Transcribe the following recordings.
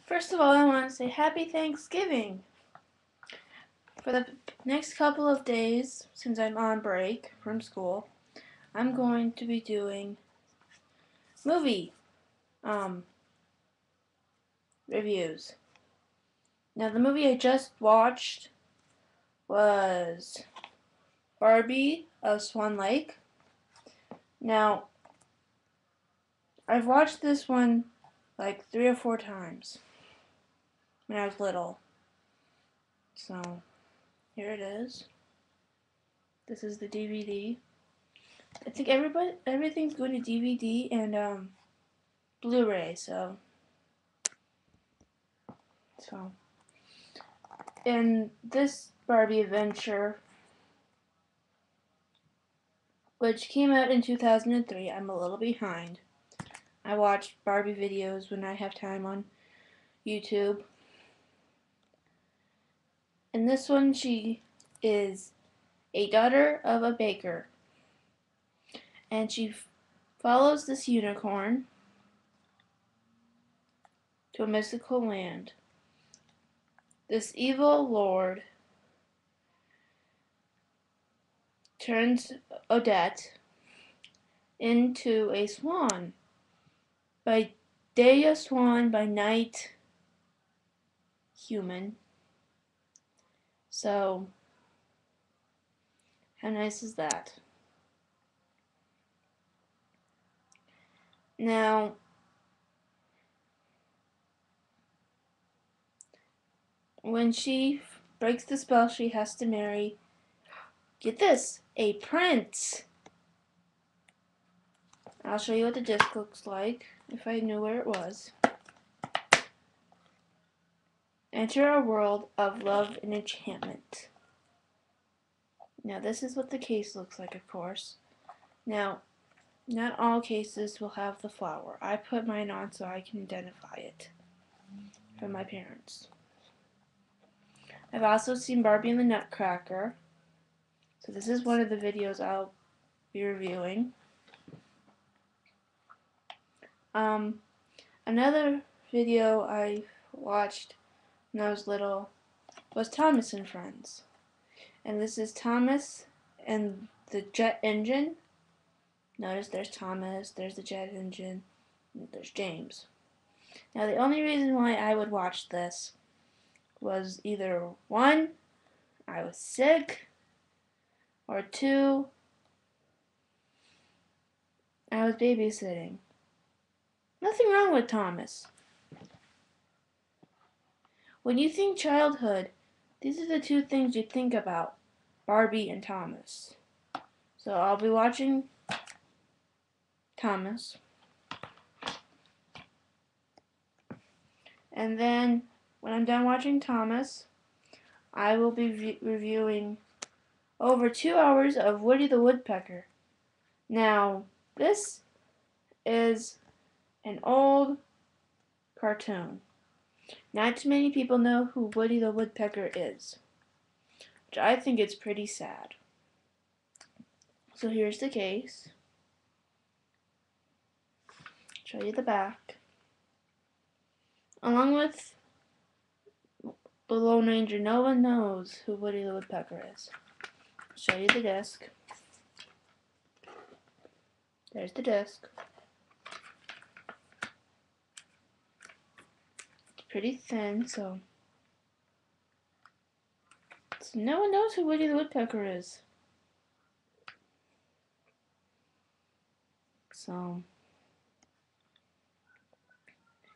First of all, I want to say Happy Thanksgiving. For the next couple of days, since I'm on break from school, I'm going to be doing movie reviews. Now, the movie I just watched was Barbie of Swan Lake. Now, I've watched this one like 3 or 4 times when I was little. So, here it is. This is the DVD. I think everything's going to DVD and Blu-ray, so in this Barbie adventure, which came out in 2003, I'm a little behind. I watch Barbie videos when I have time on YouTube. In this one, she is a daughter of a baker, and she follows this unicorn to a mystical land. This evil lord turns Odette into a swan. By day a swan, by night human. So, how nice is that? Now, when she breaks the spell, she has to marry, get this, a prince. I'll show you what the disc looks like, if I knew where it was. Enter a world of love and enchantment. Now, this is what the case looks like, of course. Now, not all cases will have the flower. I put mine on so I can identify it from my parents. I've also seen Barbie and the Nutcracker. So this is one of the videos I'll be reviewing. Another video I watched when I was little was Thomas and Friends. And this is Thomas and the jet engine. Notice there's Thomas, there's the jet engine, and there's James. Now the only reason why I would watch this was either 1, I was sick, or 2, I was babysitting. Nothing wrong with Thomas. When you think childhood, these are the 2 things you think about, Barbie and Thomas. So I'll be watching Thomas. And then when I'm done watching Thomas, I will be reviewing over 2 hours of Woody the Woodpecker. Now, this is an old cartoon. Not too many people know who Woody the Woodpecker is, which I think is pretty sad. So here's the case. Show you the back. Along with the Lone Ranger, no one knows who Woody the Woodpecker is. I'll show you the disc. There's the disc. It's pretty thin, so no one knows who Woody the Woodpecker is. So,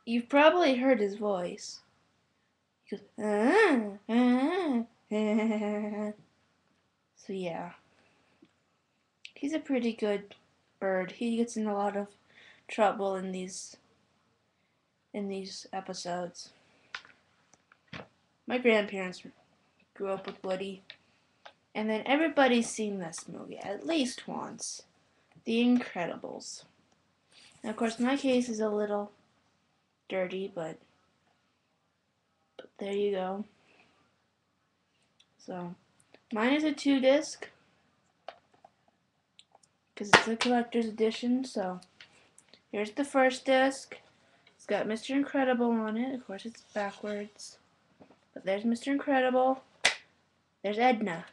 you've probably heard his voice. He goes, so yeah. He's a pretty good bird. He gets in a lot of trouble in these episodes. My grandparents grew up with Woody. And then everybody's seen this movie at least once. The Incredibles. Now, of course, my case is a little dirty, but there you go. So, mine is a 2-disc, because it's a collector's edition. So, here's the first disc. It's got Mr. Incredible on it. Of course, it's backwards. But there's Mr. Incredible. There's Edna.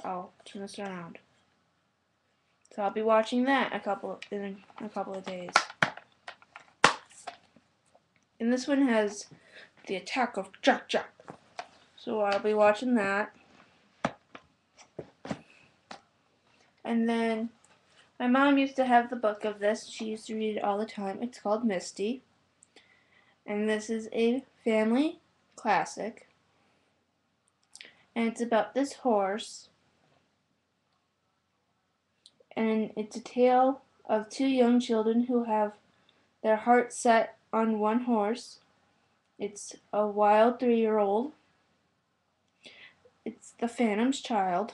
I'll turn this around. So I'll be watching that in a couple of days. And this one has the Attack of Jack Jack. So I'll be watching that. And then my mom used to have the book of this. She used to read it all the time. It's called Misty. And this is a family classic. And it's about this horse. And it's a tale of two young children who have their hearts set on one horse. It's a wild 3-year-old. It's the Phantom's child.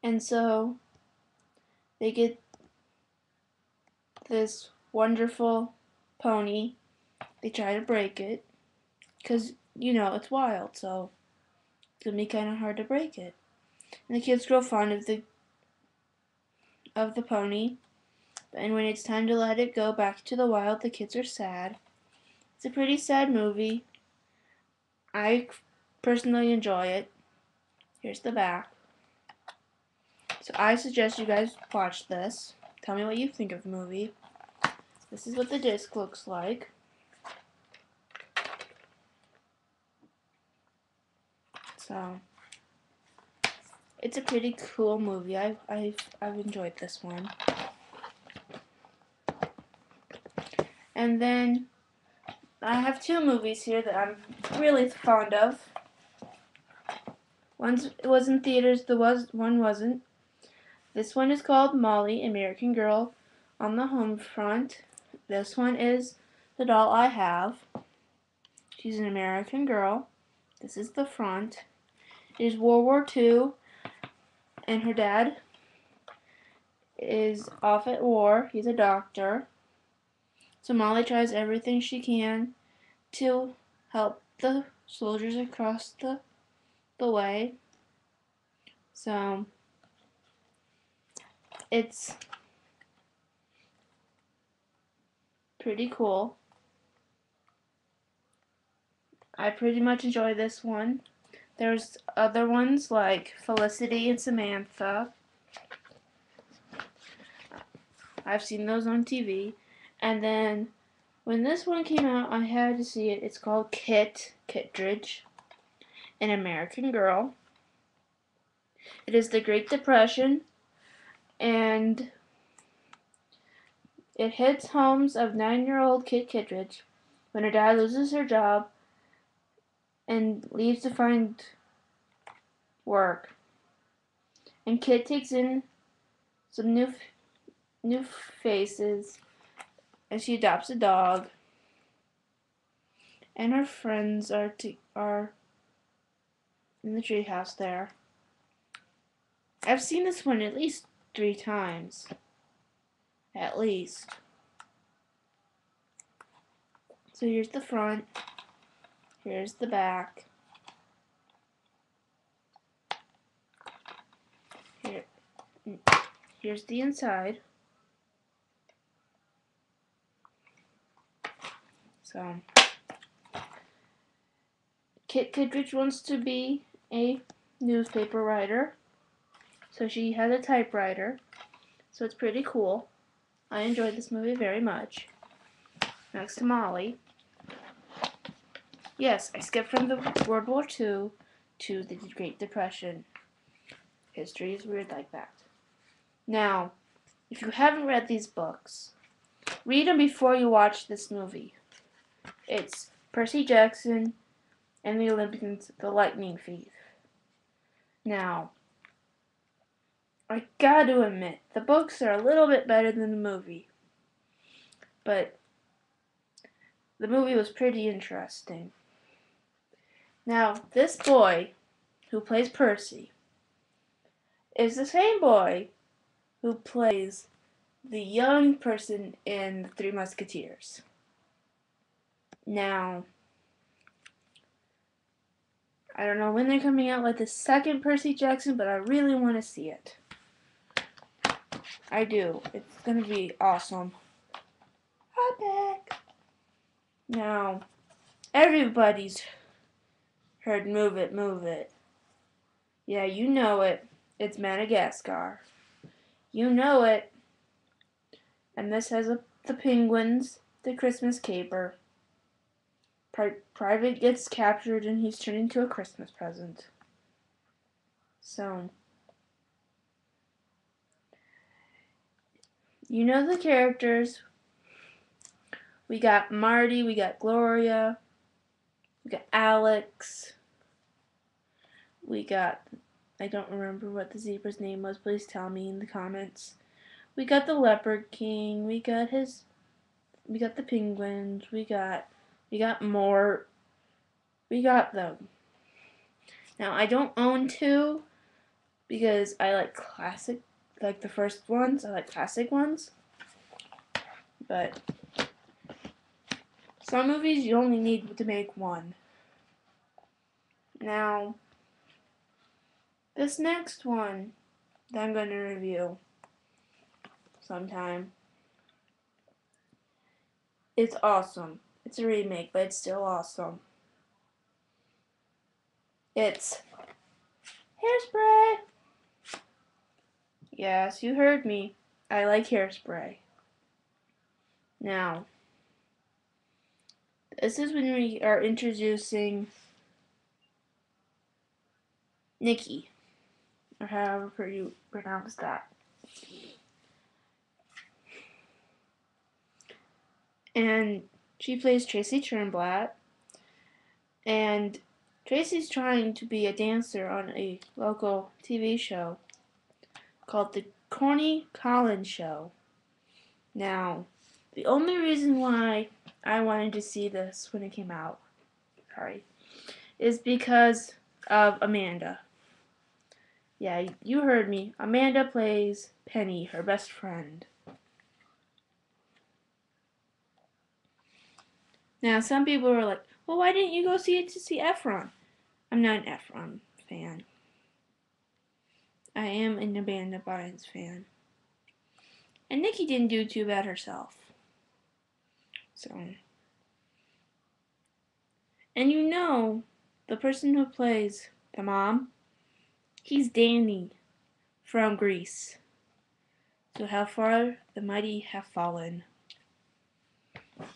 And so they get this wonderful pony. They try to break it because, you know, it's wild, so it's going to be kind of hard to break it. And the kids grow fond of the pony. And when it's time to let it go back to the wild, the kids are sad. It's a pretty sad movie. I personally enjoy it. Here's the back. So I suggest you guys watch this. Tell me what you think of the movie. This is what the disc looks like. So it's a pretty cool movie. I've enjoyed this one. And then I have two movies here that I'm really fond of. One was in theaters, one wasn't. This one is called Molly, American Girl on the Home Front. This one is the doll I have. She's an American girl. This is the front. It is World War II, and her dad is off at war. He's a doctor. So Molly tries everything she can to help the soldiers across the way. So it's pretty cool. I pretty much enjoy this one. There's other ones like Felicity and Samantha. I've seen those on TV. And then when this one came out, I had to see it. It's called Kittredge, an American Girl. It is the Great Depression, and it hits homes of 9-year-old Kit Kittredge when her dad loses her job and leaves to find work. And Kit takes in some new faces, and she adopts a dog. And her friends are in the treehouse there. I've seen this one at least 3 times. At least. So here's the front. Here's the back. Here's the inside. So Kit Kittredge wants to be a newspaper writer. So she has a typewriter. So it's pretty cool. I enjoyed this movie very much. Next to Molly. Yes, I skipped from the World War II to the Great Depression. History is weird like that. Now, if you haven't read these books, read them before you watch this movie. It's Percy Jackson and the Olympians, the Lightning Thief. Now, I gotta admit, the books are a little bit better than the movie. But the movie was pretty interesting. Now, this boy who plays Percy is the same boy who plays the young person in The Three Musketeers. Now, I don't know when they're coming out with the second Percy Jackson, but I really want to see it. I do. It's gonna be awesome. I'm back. Now, everybody's heard Move It, Move It. Yeah, you know it. It's Madagascar. You know it. And this has the penguins, the Christmas caper. Private gets captured and he's turned into a Christmas present. So, you know the characters. We got Marty, we got Gloria, we got Alex, we got, I don't remember what the zebra's name was, please tell me in the comments. We got the Leopard King, we got the penguins, we got Mort, we got them. Now I don't own two because I like classic, like the first ones, I like classic ones. But some movies you only need to make one. Now, this next one that I'm going to review sometime, it's awesome. It's a remake, but it's still awesome. It's Hairspray. Yes, you heard me. I like Hairspray. Now, this is when we are introducing Nikki, or however you pronounce that. And she plays Tracy Turnblatt, and Tracy's trying to be a dancer on a local TV show called The Corny Collins Show. Now, the only reason why I wanted to see this when it came out, is because of Amanda. Yeah, you heard me. Amanda plays Penny, her best friend. Now, some people were like, well, why didn't you go see it to see Efron? I'm not an Efron fan. I am an Amanda Bynes fan. And Nikki didn't do too bad herself. So. And you know, the person who plays the mom, he's Danny from Greece. So how far the mighty have fallen.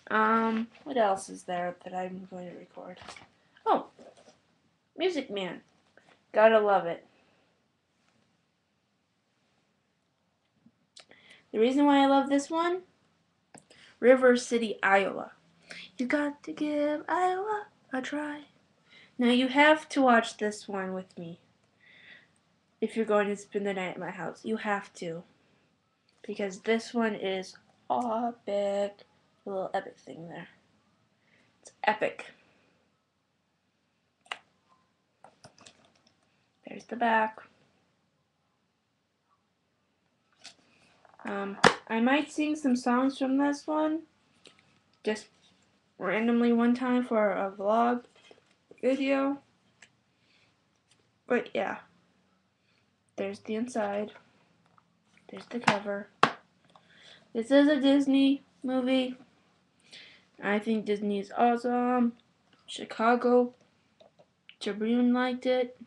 What else is there that I'm going to record? Oh, Music Man. Gotta love it. The reason why I love this one, River City, Iowa. You got to give Iowa a try. Now you have to watch this one with me. If you're going to spend the night at my house, you have to. Because this one is epic. A little epic thing there. It's epic. There's the back. I might sing some songs from this one, just randomly one time for a vlog video. But yeah, there's the inside. There's the cover. This is a Disney movie. I think Disney is awesome. Chicago Tribune liked it,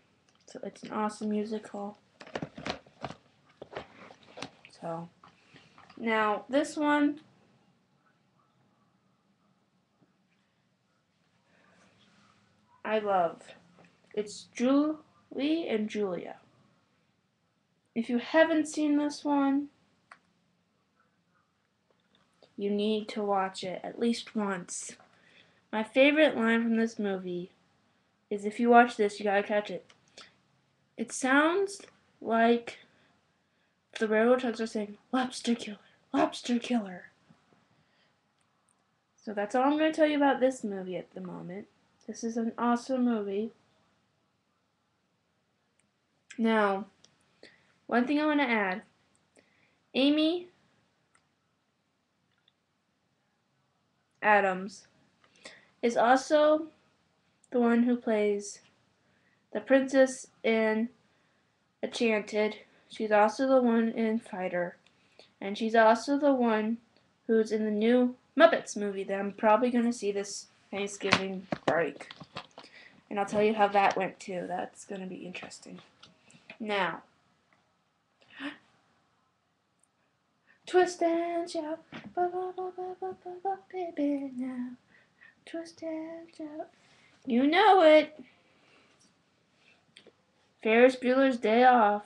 so it's an awesome musical. So, now this one, I love. It's Julie and Julia. If you haven't seen this one, you need to watch it at least once. My favorite line from this movie is, if you watch this, you gotta catch it. It sounds like the railroad trucks are saying, lobster killer, lobster killer. So that's all I'm going to tell you about this movie at the moment. This is an awesome movie. Now, one thing I want to add. Amy Adams is also the one who plays the princess in Enchanted. She's also the one in Fighter. And she's also the one who's in the new Muppets movie that I'm probably going to see this Thanksgiving break. And I'll tell you how that went too. That's going to be interesting. Now, twist and shout, baby now. Twist and shout. You know it. Ferris Bueller's Day Off.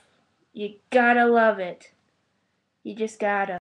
You gotta love it. You just gotta.